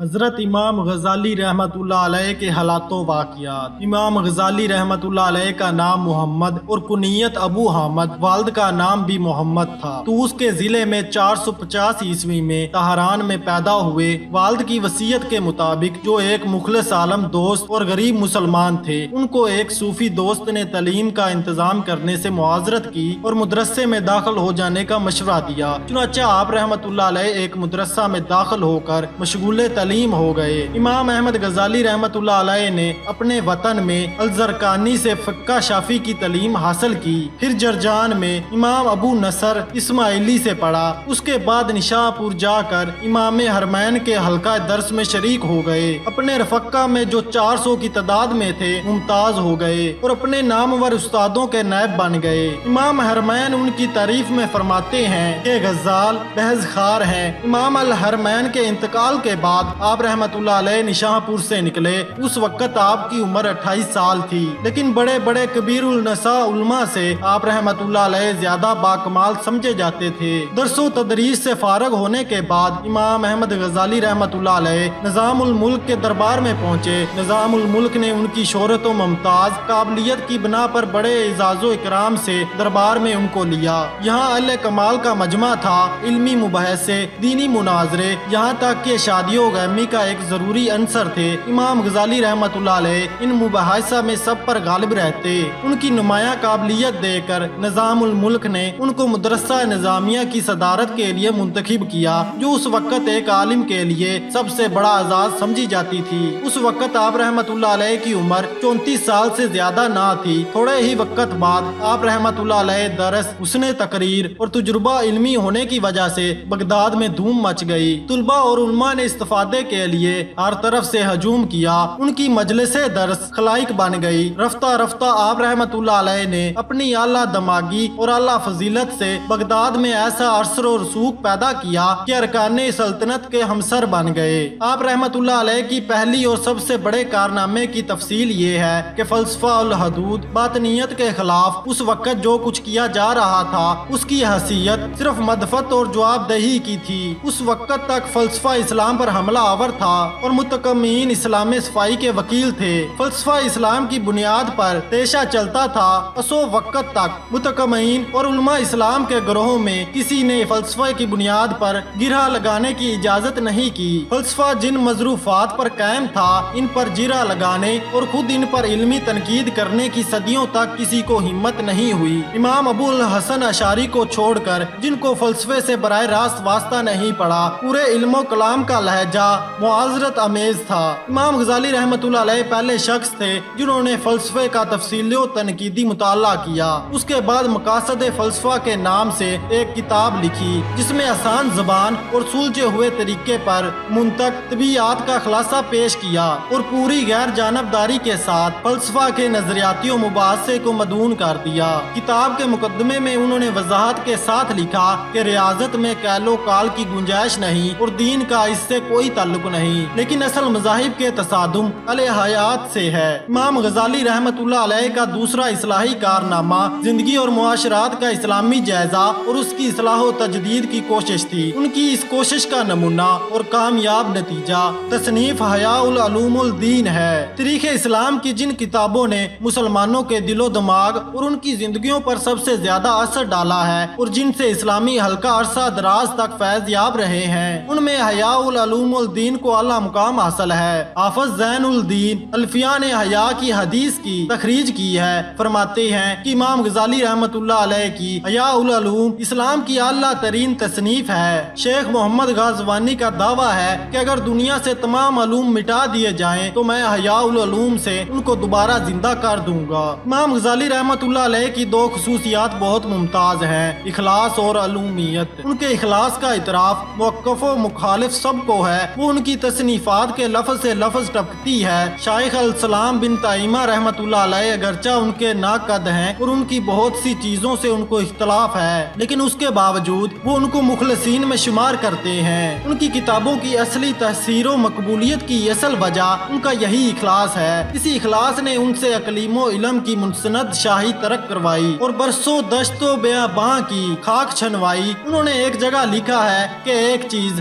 حضرت امام غزالی رحمت اللہ علیہ کے حالات و واقعات۔ امام غزالی رحمت اللہ علیہ کا نام محمد اور کنیت ابو حامد، والد کا نام بھی محمد تھا۔ توس کے ضلع میں 450 عیسوی میں طہران میں پیدا ہوئے۔ والد کی وصیت کے مطابق جو ایک مخلص عالم دوست اور غریب مسلمان تھے، ان کو ایک صوفی دوست نے تعلیم کا انتظام کرنے سے معاذرت کی اور مدرسے میں داخل ہو جانے کا مشورہ دیا۔ چنانچہ آپ رحمت اللہ علیہ ایک مدرسہ میں داخل ہو کر مشغول تعلیم ہو گئے۔ امام احمد غزالی رحمت اللہ علیہ نے اپنے وطن میں الزرقانی سے فقہ شافی کی تعلیم حاصل کی، پھر جرجان میں امام ابو نصر اسماعیلی سے پڑھا۔ اس کے بعد نشاء پور جا کر امام حرمین کے حلقہ درس میں شریک ہو گئے۔ اپنے رفقہ میں جو 400 کی تعداد میں تھے ممتاز ہو گئے اور اپنے نامور استادوں کے نائب بن گئے۔ امام حرمین ان کی تعریف میں فرماتے ہیں کہ غزال بحث خار ہیں۔ امام الحرمین کے انتقال کے بعد آپ رحمت اللہ علیہ نشاء پور سے نکلے۔ اس وقت آپ کی عمر 28 سال تھی، لیکن بڑے بڑے کبیر النساء علماء سے آپ رحمت اللہ علیہ زیادہ باکمال سمجھے جاتے تھے۔ درس و تدریس سے فارغ ہونے کے بعد امام احمد غزالی رحمت اللہ علیہ نظام الملک کے دربار میں پہنچے۔ نظام الملک نے ان کی شہرت و ممتاز قابلیت کی بنا پر بڑے اعزاز و اکرام سے دربار میں ان کو لیا۔ یہاں اہل کمال کا مجمع تھا، علمی مباحثے، دینی مناظرے، یہاں تک کہ شادی و غیمی کا ایک ضروری عنصر تھے۔ امام غزالی رحمت اللہ علیہ ان مباحثہ میں سب پر غالب رہتے۔ ان کی نمایاں قابلیت دے کر نظام الملک نے ان کو مدرسہ نظامیہ کی صدارت کے لیے منتخب کیا، جو اس وقت ایک عالم کے لیے سب سے بڑا اعزاز سمجھی جاتی تھی۔ اس وقت آپ رحمت اللہ علیہ کی عمر 34 سال سے زیادہ نہ تھی۔ تھوڑے ہی وقت بعد آپ رحمت اللہ علیہ درس، حسن تقریر اور تجربہ علمی ہونے کی وجہ سے بغداد میں دھوم مچ گئی۔ طلباء اور علماء نے استفادے کے لیے ہر طرف سے ہجوم کیا۔ ان کی مجلس درس خلائق بن گئی۔ رفتہ رفتہ آپ رحمت اللہ علیہ نے اپنی اعلیٰ دماغی اور اعلیٰ فضیلت سے بغداد میں ایسا اثر و رسوخ پیدا کیا کہ ارکان سلطنت کے ہمسر بن گئے۔ آپ رحمت اللہ علیہ کی پہلی اور سب سے بڑے کارنامے کی تفصیل یہ ہے کہ فلسفہ الحدود باطنیت کے خلاف اس وقت جو کچھ کیا جا رہا تھا، اس کی حیثیت صرف مدفت اور جواب دہی کی تھی۔ اس وقت تک فلسفہ اسلام پر حملہ آور تھا اور متکمین اسلام صفائی کے وکیل تھے۔ فلسفہ اسلام کی بنیاد پر پیشہ چلتا تھا۔ اسو وقت تک متکمین اور علماء اسلام کے گروہوں میں کسی نے فلسفہ کی بنیاد پر گرہ لگانے کی اجازت نہیں کی۔ فلسفہ جن مضروفات پر قائم تھا، ان پر گرہ لگانے اور خود ان پر علمی تنقید کرنے کی صدیوں تک کسی کو ہمت نہیں ہوئی۔ امام ابو الحسن اشعری کو چھوڑ کر جن کو فلسفے سے براہ راست واسطہ نہیں پڑا، پورے علم و کلام کا لہجہ معاذرت امیز تھا۔ امام غزالی رحمت اللہ علیہ پہلے شخص تھے جنہوں نے فلسفے کا تفصیلی و تنقیدی مطالعہ کیا۔ اس کے بعد مقاصد فلسفہ کے نام سے ایک کتاب لکھی، جس میں آسان زبان اور سلجھے ہوئے طریقے پر منطق طبیعیات کا خلاصہ پیش کیا اور پوری غیر جانبداری کے ساتھ فلسفہ کے نظریاتی و مباحثے کو مدون کر دیا۔ کتاب کے مقدمے میں انہوں نے وضاحت کے ساتھ لکھا کہ ریاضت میں قیل و قال کی گنجائش نہیں اور دین کا اس سے کوئی تعلق نہیں، لیکن اصل مذاہب کے تصادم علیہ حیات سے ہے۔ امام غزالی رحمت اللہ علیہ کا دوسرا اصلاحی کارنامہ زندگی اور معاشرات کا اسلامی جائزہ اور اس کی اصلاح و تجدید کی کوشش تھی۔ ان کی اس کوشش کا نمونہ اور کامیاب نتیجہ تصنیف احیاء العلوم الدین ہے۔ تاریخ اسلام کی جن کتابوں نے مسلمانوں کے دل و دماغ اور ان کی زندگیوں پر سب سے زیادہ اثر ڈالا ہے اور جن سے اسلامی حلقہ عرصہ دراز تک فیض یاب رہے ہیں، ان میں احیاء العلوم الدین کو اعلیٰ مقام حاصل ہے۔ حافظ زین الدین الفیہ نے احیاء کی حدیث کی تخریج کی ہے۔ فرماتے ہیں کہ امام غزالی رحمت اللہ علیہ کی احیاء العلوم اسلام کی اعلیٰ ترین تصنیف ہے۔ شیخ محمد غازوانی کا دعویٰ ہے کہ اگر دنیا سے تمام علوم مٹا دیے جائیں تو میں احیاء العلوم سے ان کو دوبارہ زندہ کر دوں گا۔ امام غزالی رحمت اللہ علیہ کی دو خصوصیات بہت ممتاز ہیں، اخلاص اور علومیت۔ ان کے اخلاص کا اعتراف موقف و مخالف سب کو ہے۔ وہ ان کی تصنیفات کے لفظ سے لفظ ٹپکتی ہے۔ شیخ السلام بن تیمیہ رحمت اللہ علیہ اگرچہ ان کے ناقد ہیں اور ان کی بہت سی چیزوں سے ان کو اختلاف ہے، لیکن اس کے باوجود وہ ان کو مخلصین میں شمار کرتے ہیں۔ ان کی کتابوں کی اصلی تاثیر و مقبولیت کی اصل وجہ ان کا یہی اخلاص ہے۔ اسی اخلاص نے ان سے عقلیم و علم کی منسند شاہی ترک کروائی اور برسوں دشت و بیاباں کی خاک چھنوائی۔ انہوں نے ایک جگہ لکھا ہے کہ ایک چیز